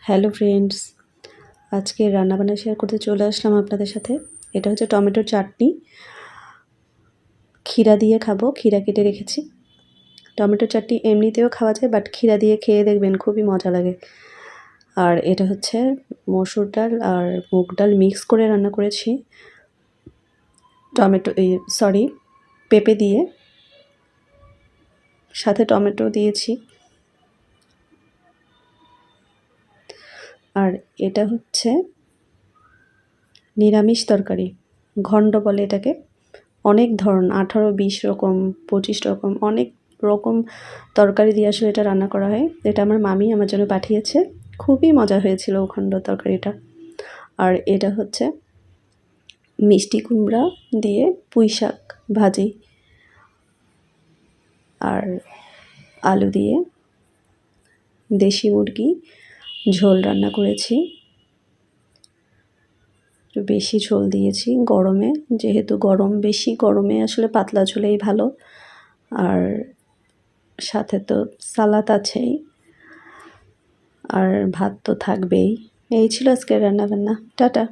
Hello friends, আজকে রান্নাবান্না share করতে চলে আসলাম আপনাদের সাথে। এটা হচ্ছে টমেটোর চাটনি। ক্ষীরা দিয়ে খাবো, ক্ষীরা কেটে রেখেছি। টমেটোর চাটনি এমনিতেও খাওয়া যায়, বাট ক্ষীরা দিয়ে খেয়ে দেখবেন খুবই মজা লাগে। আর এটা হচ্ছে মসুর ডাল আর মুগ ডাল মিক্স করে রান্না করেছি পেঁপে দিয়ে, সাথে টমেটো দিয়েছি। আর এটা হচ্ছে নিরামিষ তরকারি, ঘণ্ট বলে এটাকে। অনেক ধরন 18-20 রকম 25 রকম অনেক রকম তরকারি দিয়ে আসলে এটা রান্না করা হয়। এটা আমার মামি আমার জন্য পাঠিয়েছে, খুবই মজা হয়েছিল খণ্ড তরকারিটা। আর এটা হচ্ছে মিষ্টি কুমড়া দিয়ে পুঁই শাক ভাজি আর আলু দিয়ে দেশি মুরগি ঝোল রান্না করেছি। বেশি ঝোল দিয়েছি গরমে, যেহেতু গরম বেশি, গরমে আসলে পাতলা ঝোলেই ভালো। আর সাথে তো সালাদ আছেই, আর ভাত তো থাকবেই। এই ছিল আজকের রান্নাবান্না। টাটা।